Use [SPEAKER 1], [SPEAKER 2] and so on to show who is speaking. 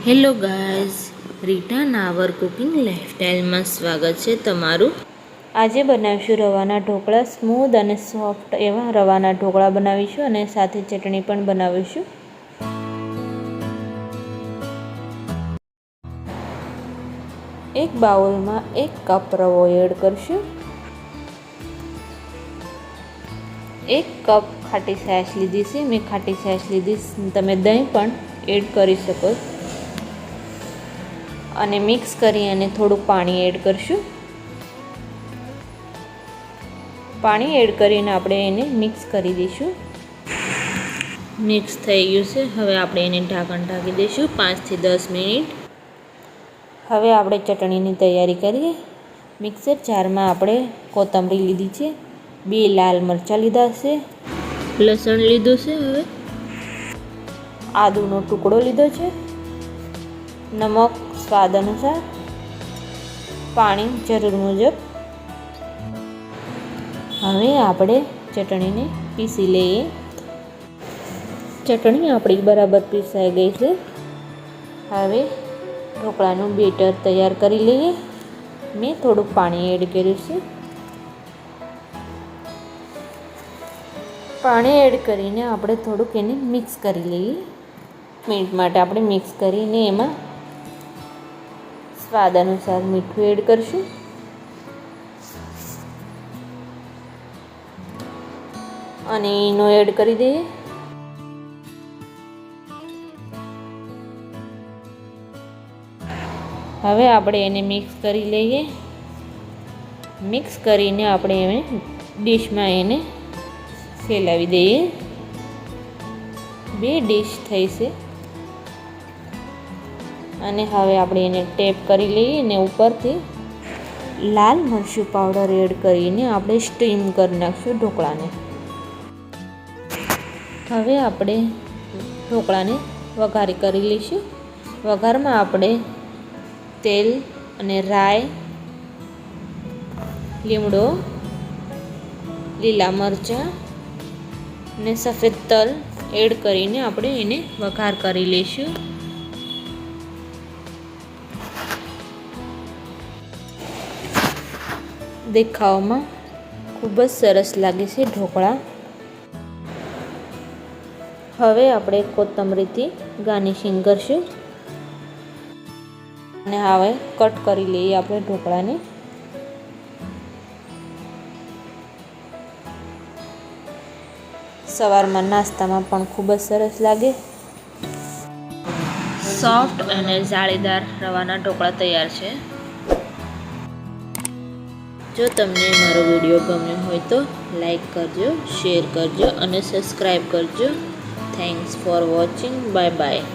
[SPEAKER 1] Hello guys, Rita Navar cooking લાઈફસ્ટાઈલમાં સ્વાગત છે તમારું। આજે બનાવીશું રવાના ઢોકળા। સ્મૂધ અને સોફ્ટ એવા રવાના ઢોકળા બનાવીશું અને સાથે ચટણી પણ બનાવીશું। એક બાઉલમાં 1 કપ રવો એડ કરશું। 1 કપ ખાટી છાશ લીધી છે, મેં ખાટી છાશ લીધી, તમે દહીં પણ એડ કરી શકો અને મિક્સ કરી અને થોડું પાણી એડ કરશું। પાણી એડ કરીને આપણે એને મિક્સ કરી દઈશું। મિક્સ થઈ ગયું છે, હવે આપણે એને ઢાંકણ ઢાંકી દઈશું 5 થી 10 મિનિટ। હવે આપણે ચટણીની તૈયારી કરીએ। મિક્સર જારમાં આપણે કોથમરી લીધી છે, 2 લાલ મરચાં લીધા છે, લસણ લીધું છે, હવે આદુનો ટુકડો લીધો છે, નમક સ્વાદ અનુસાર, પાણી જરૂર મુજબ। હવે આપણે ચટણીને પીસી લઈએ। ચટણી આપણી બરાબર પીસાઈ ગઈ છે। હવે ઢોકળાનું બેટર તૈયાર કરી લઈએ। મેં થોડુંક પાણી એડ કર્યું છે। પાણી એડ કરીને આપણે થોડુંક એને મિક્સ કરી લઈએ। મિનિટ માટે આપણે મિક્સ કરીને એમાં સ્વાદ અનુસાર મીઠું એડ કરશું અને ઈનો એડ કરી દઈએ। હવે આપણે એને મિક્સ કરી લઈએ। મિક્સ કરીને આપણે એને ડીશમાં એને ફેલાવી દઈએ। 2 ડીશ થઈ છે અને હવે આપણે એને ટેપ કરી લઈએ અને ઉપરથી લાલ મરચું પાવડર એડ કરીને આપણે સ્ટીમ કરી નાખશું ઢોકળાને। હવે આપણે ઢોકળાને વઘાર કરી લઈશું। વઘારમાં આપણે તેલ અને રાઈ, લીમડો, લીલા મરચાં અને સફેદ તલ એડ કરીને આપણે એને વઘાર કરી લઈશું। દેખાવમાં ખૂબ જ સરસ લાગે છે ઢોકળા। હવે આપણે કોથમરીથી ગાર્નિશિંગ કરશું અને હવે કટ કરી લઈએ આપણે ઢોકળાને। સવારમાં નાસ્તામાં પણ ખૂબ જ સરસ લાગે। સોફ્ટ અને જાળીદાર રવાના ઢોકળા તૈયાર છે। જો તમને મારો વિડીયો ગમ્યો હોય તો લાઈક કરજો, શેર કરજો અને સબસ્ક્રાઈબ કરજો। Thanks for watching. Bye bye.